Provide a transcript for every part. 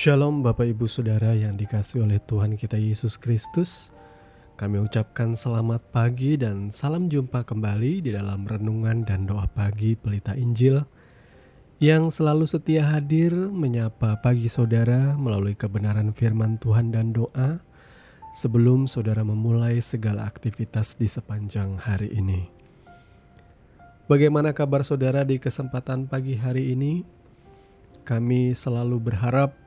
Shalom Bapak Ibu Saudara yang dikasihi oleh Tuhan kita Yesus Kristus. Kami ucapkan selamat pagi dan salam jumpa kembali di dalam renungan dan doa pagi Pelita Injil yang selalu setia hadir menyapa pagi saudara melalui kebenaran firman Tuhan dan doa sebelum saudara memulai segala aktivitas di sepanjang hari ini. Bagaimana kabar saudara di kesempatan pagi hari ini? Kami selalu berharap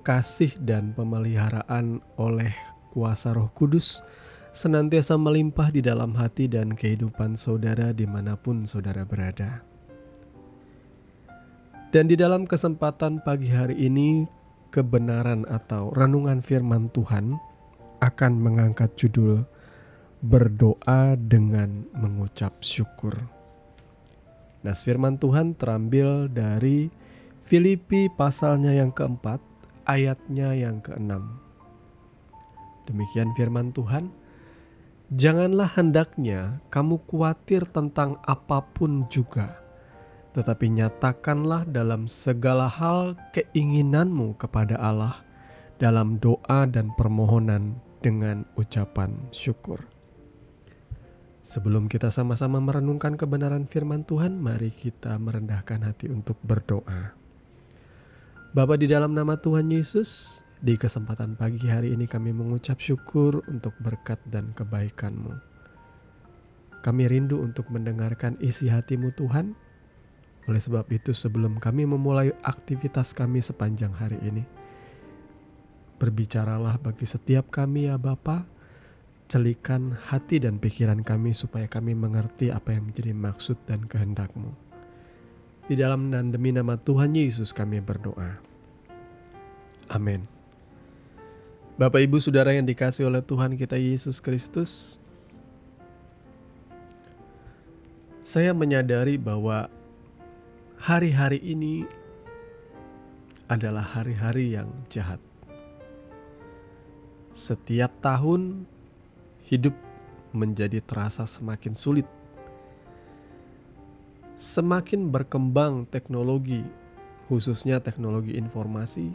kasih dan pemeliharaan oleh kuasa Roh Kudus senantiasa melimpah di dalam hati dan kehidupan saudara dimanapun saudara berada. Dan di dalam kesempatan pagi hari ini, kebenaran atau renungan firman Tuhan akan mengangkat judul Berdoa dengan Mengucap Syukur. Nah, firman Tuhan terambil dari Filipi pasalnya yang keempat, ayatnya yang ke-6. Demikian firman Tuhan, janganlah hendaknya kamu khawatir tentang apapun juga, tetapi nyatakanlah dalam segala hal keinginanmu kepada Allah dalam doa dan permohonan dengan ucapan syukur. Sebelum kita sama-sama merenungkan kebenaran firman Tuhan, mari kita merendahkan hati untuk berdoa. Bapa, di dalam nama Tuhan Yesus, di kesempatan pagi hari ini kami mengucap syukur untuk berkat dan kebaikan-Mu. Kami rindu untuk mendengarkan isi hati-Mu Tuhan. Oleh sebab itu sebelum kami memulai aktivitas kami sepanjang hari ini, berbicaralah bagi setiap kami ya Bapa, celikan hati dan pikiran kami supaya kami mengerti apa yang menjadi maksud dan kehendak-Mu. Di dalam dan demi nama Tuhan Yesus kami berdoa. Amin. Bapak Ibu Saudara yang dikasihi oleh Tuhan kita Yesus Kristus, saya menyadari bahwa hari-hari ini adalah hari-hari yang jahat. Setiap tahun hidup menjadi terasa semakin sulit. Semakin berkembang teknologi, khususnya teknologi informasi,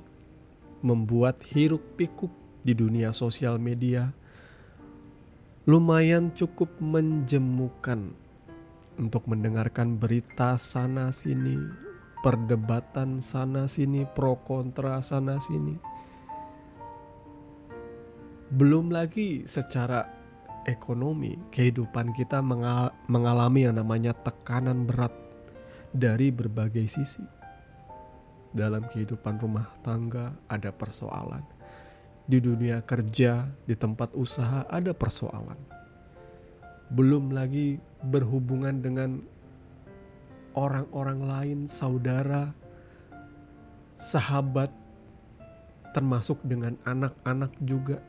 membuat hiruk-pikuk di dunia sosial media lumayan cukup menjemukan untuk mendengarkan berita sana-sini, perdebatan sana-sini, pro kontra sana-sini. Belum lagi secara ekonomi, kehidupan kita mengalami yang namanya tekanan berat dari berbagai sisi. Dalam kehidupan rumah tangga ada persoalan. Di dunia kerja, di tempat usaha ada persoalan. Belum lagi berhubungan dengan orang-orang lain, saudara, sahabat, termasuk dengan anak-anak juga.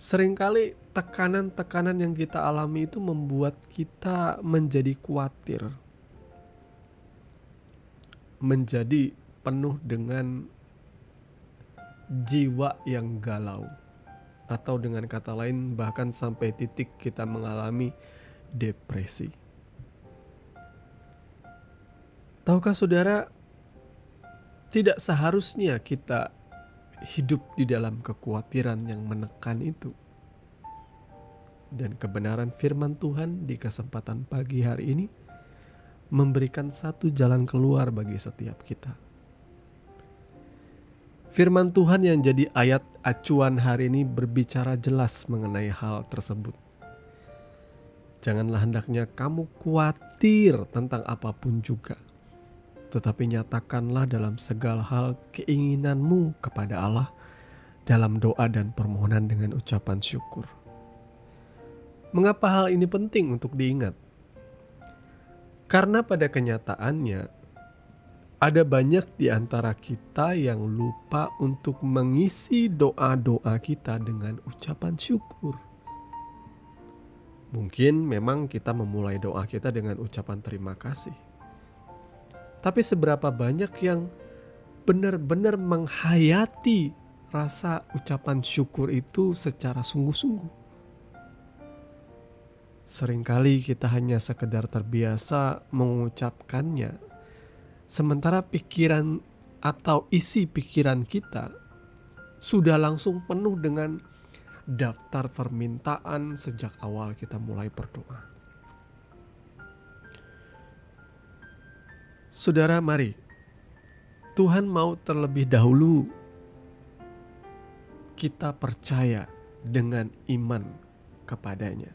Seringkali tekanan-tekanan yang kita alami itu membuat kita menjadi khawatir, menjadi penuh dengan jiwa yang galau, atau dengan kata lain bahkan sampai titik kita mengalami depresi. Tahukah saudara, tidak seharusnya kita hidup di dalam kekhawatiran yang menekan itu. Dan kebenaran firman Tuhan di kesempatan pagi hari ini memberikan satu jalan keluar bagi setiap kita. Firman Tuhan yang jadi ayat acuan hari ini berbicara jelas mengenai hal tersebut. Janganlah hendaknya kamu khawatir tentang apapun juga, tetapi nyatakanlah dalam segala hal keinginanmu kepada Allah dalam doa dan permohonan dengan ucapan syukur. Mengapa hal ini penting untuk diingat? Karena pada kenyataannya ada banyak di antara kita yang lupa untuk mengisi doa-doa kita dengan ucapan syukur. Mungkin memang kita memulai doa kita dengan ucapan terima kasih. Tapi seberapa banyak yang benar-benar menghayati rasa ucapan syukur itu secara sungguh-sungguh? Seringkali kita hanya sekedar terbiasa mengucapkannya, sementara pikiran atau isi pikiran kita sudah langsung penuh dengan daftar permintaan sejak awal kita mulai berdoa. Saudara, mari Tuhan mau terlebih dahulu kita percaya dengan iman kepadanya.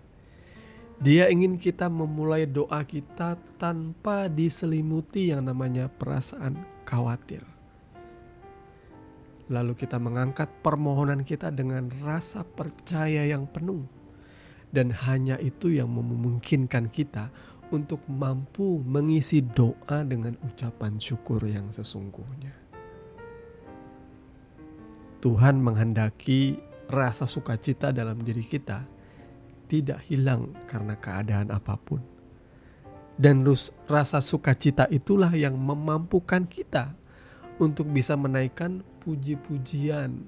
Dia ingin kita memulai doa kita tanpa diselimuti yang namanya perasaan khawatir. Lalu kita mengangkat permohonan kita dengan rasa percaya yang penuh. Dan hanya itu yang memungkinkan kita untuk mampu mengisi doa dengan ucapan syukur yang sesungguhnya. Tuhan menghendaki rasa sukacita dalam diri kita tidak hilang karena keadaan apapun. Dan rasa sukacita itulah yang memampukan kita untuk bisa menaikkan puji-pujian,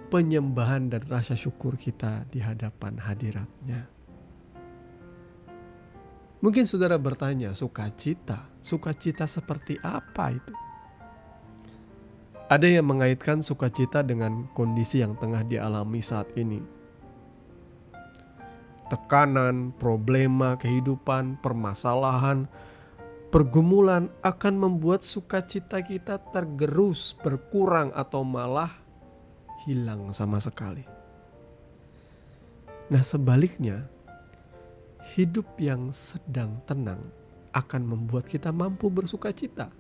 penyembahan dan rasa syukur kita di hadapan hadirat-Nya. Mungkin saudara bertanya, sukacita seperti apa itu? Ada yang mengaitkan sukacita dengan kondisi yang tengah dialami saat ini. Tekanan, problema, kehidupan, permasalahan, pergumulan akan membuat sukacita kita tergerus, berkurang, atau malah hilang sama sekali. Nah, sebaliknya, hidup yang sedang tenang akan membuat kita mampu bersukacita.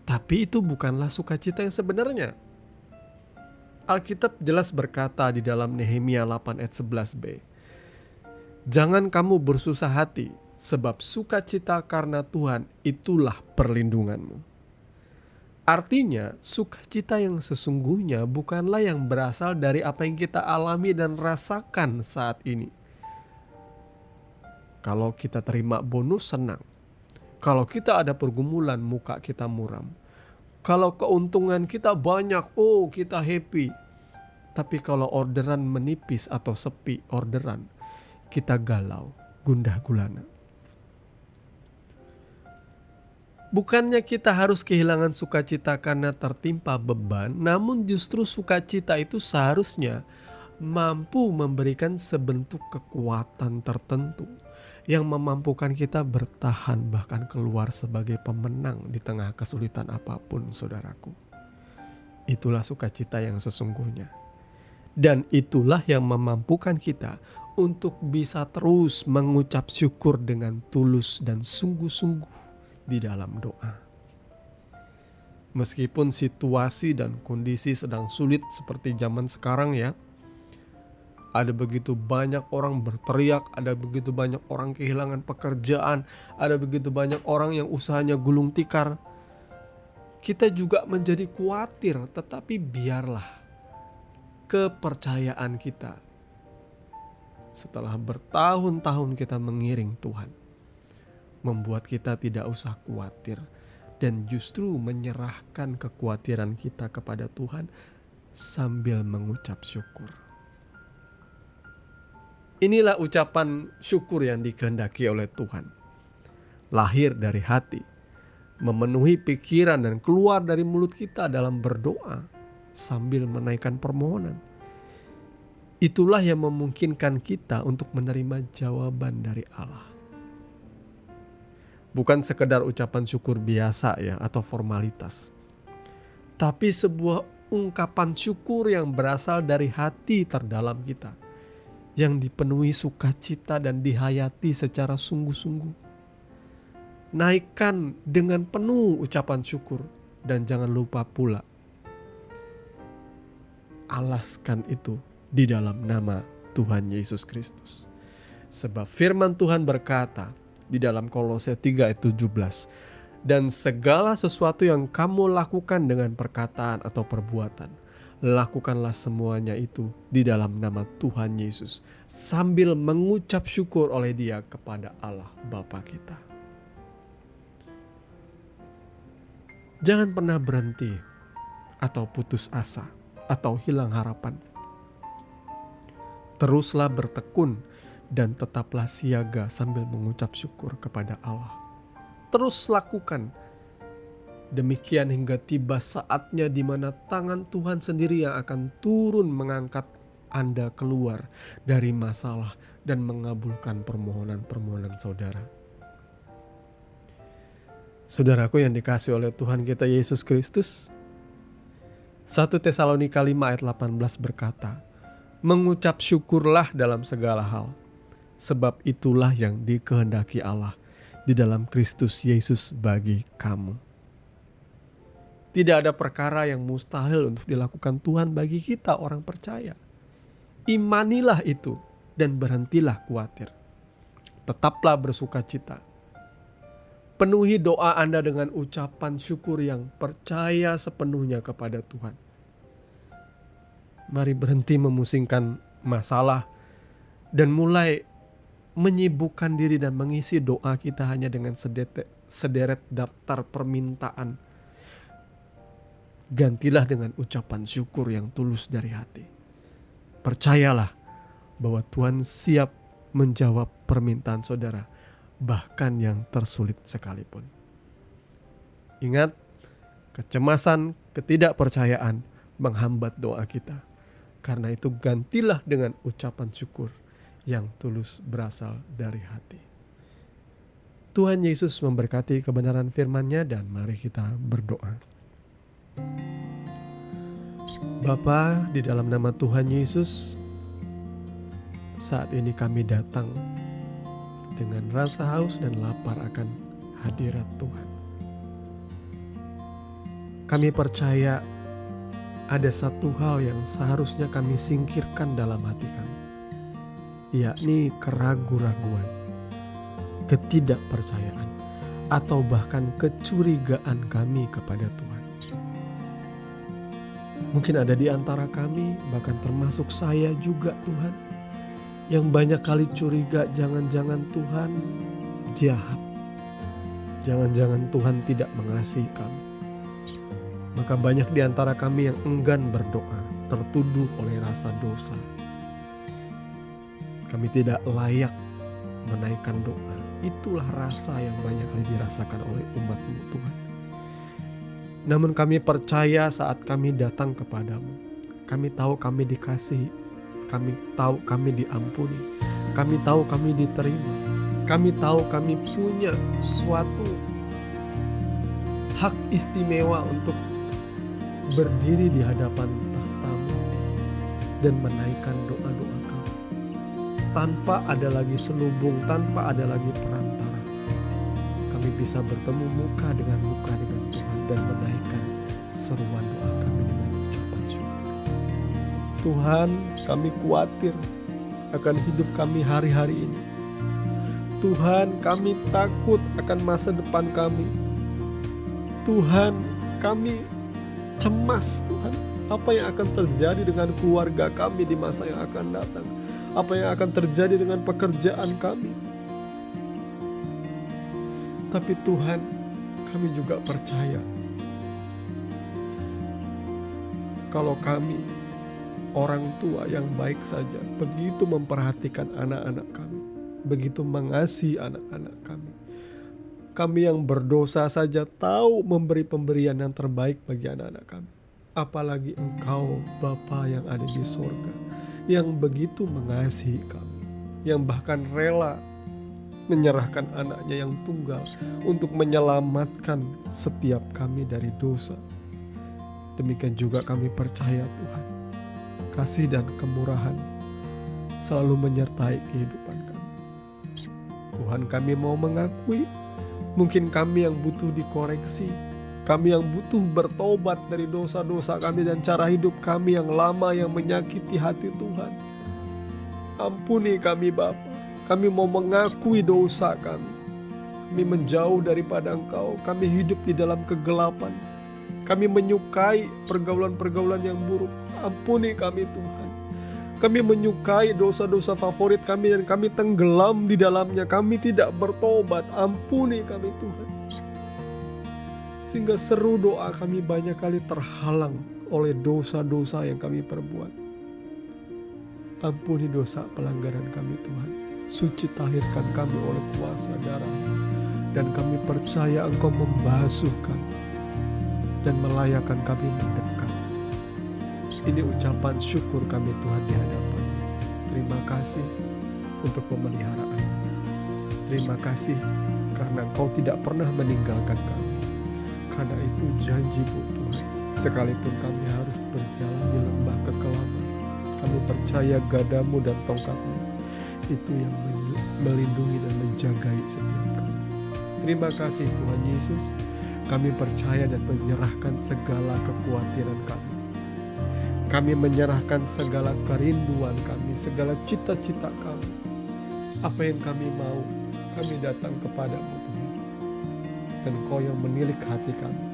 Tapi itu bukanlah sukacita yang sebenarnya. Alkitab jelas berkata di dalam Nehemia 8 ayat 11b, "Jangan kamu bersusah hati, sebab sukacita karena Tuhan itulah perlindunganmu." Artinya, sukacita yang sesungguhnya bukanlah yang berasal dari apa yang kita alami dan rasakan saat ini. Kalau kita terima bonus, senang. Kalau kita ada pergumulan, muka kita muram. Kalau keuntungan kita banyak, kita happy. Tapi kalau orderan menipis atau sepi orderan, kita galau, gundah gulana. Bukannya kita harus kehilangan sukacita karena tertimpa beban, namun justru sukacita itu seharusnya mampu memberikan sebentuk kekuatan tertentu yang memampukan kita bertahan bahkan keluar sebagai pemenang di tengah kesulitan apapun, saudaraku. Itulah sukacita yang sesungguhnya. Dan itulah yang memampukan kita untuk bisa terus mengucap syukur dengan tulus dan sungguh-sungguh di dalam doa. Meskipun situasi dan kondisi sedang sulit seperti zaman sekarang ya, ada begitu banyak orang berteriak, ada begitu banyak orang kehilangan pekerjaan, ada begitu banyak orang yang usahanya gulung tikar. Kita juga menjadi khawatir, tetapi biarlah kepercayaan kita setelah bertahun-tahun kita mengiring Tuhan membuat kita tidak usah khawatir dan justru menyerahkan kekhawatiran kita kepada Tuhan sambil mengucap syukur. Inilah ucapan syukur yang dikehendaki oleh Tuhan. Lahir dari hati, memenuhi pikiran dan keluar dari mulut kita dalam berdoa sambil menaikkan permohonan. Itulah yang memungkinkan kita untuk menerima jawaban dari Allah. Bukan sekedar ucapan syukur biasa ya atau formalitas. Tapi sebuah ungkapan syukur yang berasal dari hati terdalam kita, yang dipenuhi sukacita dan dihayati secara sungguh-sungguh. Naikkan dengan penuh ucapan syukur dan jangan lupa pula alaskan itu di dalam nama Tuhan Yesus Kristus. Sebab firman Tuhan berkata di dalam Kolose 3 ayat 17, "Dan segala sesuatu yang kamu lakukan dengan perkataan atau perbuatan, lakukanlah semuanya itu di dalam nama Tuhan Yesus, sambil mengucap syukur oleh Dia kepada Allah Bapa kita." Jangan pernah berhenti atau putus asa atau hilang harapan. Teruslah bertekun dan tetaplah siaga sambil mengucap syukur kepada Allah. Terus lakukan Demikian hingga tiba saatnya di mana tangan Tuhan sendiri yang akan turun mengangkat Anda keluar dari masalah dan mengabulkan permohonan-permohonan saudara. Saudaraku yang dikasihi oleh Tuhan kita Yesus Kristus, 1 Tesalonika 5 ayat 18 berkata, mengucap syukurlah dalam segala hal, sebab itulah yang dikehendaki Allah di dalam Kristus Yesus bagi kamu. Tidak ada perkara yang mustahil untuk dilakukan Tuhan bagi kita orang percaya. Imanilah itu dan berhentilah khawatir. Tetaplah bersukacita. Penuhi doa Anda dengan ucapan syukur yang percaya sepenuhnya kepada Tuhan. Mari berhenti memusingkan masalah dan mulai menyibukkan diri dan mengisi doa kita hanya dengan sederet daftar permintaan. Gantilah dengan ucapan syukur yang tulus dari hati. Percayalah bahwa Tuhan siap menjawab permintaan saudara, bahkan yang tersulit sekalipun. Ingat, kecemasan, ketidakpercayaan menghambat doa kita. Karena itu gantilah dengan ucapan syukur yang tulus berasal dari hati. Tuhan Yesus memberkati kebenaran firman-Nya dan mari kita berdoa. Bapa, di dalam nama Tuhan Yesus, saat ini kami datang dengan rasa haus dan lapar akan hadirat Tuhan. Kami percaya ada satu hal yang seharusnya kami singkirkan dalam hati kami, yakni keraguan-raguan, ketidakpercayaan, atau bahkan kecurigaan kami kepada Tuhan. Mungkin ada di antara kami, bahkan termasuk saya juga Tuhan, yang banyak kali curiga jangan-jangan Tuhan jahat. Jangan-jangan Tuhan tidak mengasihi kami. Maka banyak di antara kami yang enggan berdoa, tertuduh oleh rasa dosa. Kami tidak layak menaikkan doa. Itulah rasa yang banyak kali dirasakan oleh umat-Mu Tuhan. Namun kami percaya saat kami datang kepadamu, kami tahu kami dikasihi, kami tahu kami diampuni, kami tahu kami diterima, kami tahu kami punya suatu hak istimewa untuk berdiri di hadapan tahta-Mu dan menaikkan doa-doa kami. Tanpa ada lagi selubung, tanpa ada lagi perantara, kami bisa bertemu muka dengan Tuhan dan menaikkan seruan doa kami dengan ucapan syukur. Tuhan, kami khawatir akan hidup kami hari-hari ini. Tuhan, kami takut akan masa depan kami. Tuhan, kami cemas Tuhan, apa yang akan terjadi dengan keluarga kami di masa yang akan datang. Apa yang akan terjadi dengan pekerjaan kami. Tapi Tuhan, kami juga percaya kalau kami orang tua yang baik saja begitu memperhatikan anak-anak kami, begitu mengasihi anak-anak kami. Kami yang berdosa saja tahu memberi pemberian yang terbaik bagi anak-anak kami. Apalagi Engkau Bapa yang ada di surga, yang begitu mengasihi kami, yang bahkan rela menyerahkan anaknya yang tunggal untuk menyelamatkan setiap kami dari dosa. Demikian juga kami percaya Tuhan, kasih dan kemurahan selalu menyertai kehidupan kami. Tuhan, kami mau mengakui mungkin kami yang butuh dikoreksi, kami yang butuh bertobat dari dosa-dosa kami dan cara hidup kami yang lama yang menyakiti hati Tuhan. Ampuni kami Bapa, kami mau mengakui dosa kami. Kami menjauh daripada Engkau, kami hidup di dalam kegelapan. Kami menyukai pergaulan-pergaulan yang buruk. Ampuni kami Tuhan. Kami menyukai dosa-dosa favorit kami dan kami tenggelam di dalamnya. Kami tidak bertobat. Ampuni kami Tuhan. Sehingga seru doa kami banyak kali terhalang oleh dosa-dosa yang kami perbuat. Ampuni dosa pelanggaran kami Tuhan. Suci tahirkan kami oleh kuasa darah. Dan kami percaya Engkau membasuh kami. dan melayakan kami mendekat. Ini ucapan syukur kami Tuhan di hadapan. Terima kasih untuk pemeliharaan. Terima kasih karena Engkau tidak pernah meninggalkan kami. Karena itu janji-Mu Tuhan, sekalipun kami harus berjalan di lembah kekelaman, kami percaya gadamu dan tongkatmu itu yang melindungi dan menjagai setiap kami. Terima kasih Tuhan Yesus, kami percaya dan menyerahkan segala kekhawatiran kami. Kami menyerahkan segala kerinduan kami, segala cita-cita kami. Apa yang kami mau, kami datang kepadamu Tuhan. Dan Engkau yang menilik hati kami.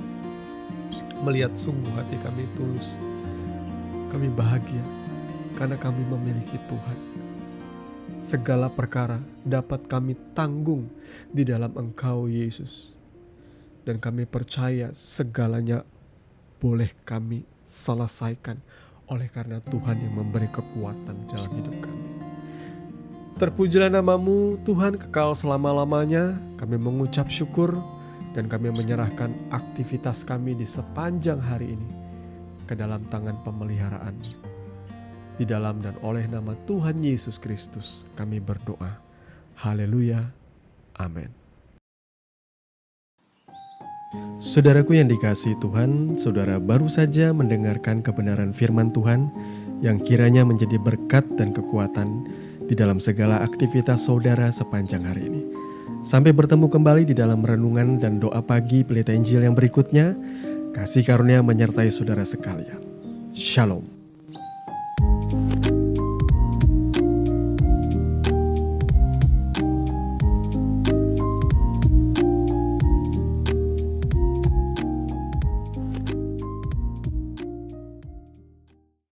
Melihat sungguh hati kami tulus. Kami bahagia karena kami memiliki Tuhan. Segala perkara dapat kami tanggung di dalam Engkau Yesus. Dan kami percaya segalanya boleh kami selesaikan oleh karena Tuhan yang memberi kekuatan dalam hidup kami. Terpujilah nama-Mu Tuhan kekal selama-lamanya. Kami mengucap syukur dan kami menyerahkan aktivitas kami di sepanjang hari ini ke dalam tangan pemeliharaan. Di dalam dan oleh nama Tuhan Yesus Kristus kami berdoa. Haleluya. Amin. Saudaraku yang dikasihi Tuhan, saudara baru saja mendengarkan kebenaran firman Tuhan yang kiranya menjadi berkat dan kekuatan di dalam segala aktivitas saudara sepanjang hari ini. Sampai bertemu kembali di dalam renungan dan doa pagi Pelita Injil yang berikutnya. Kasih karunia menyertai saudara sekalian. Shalom.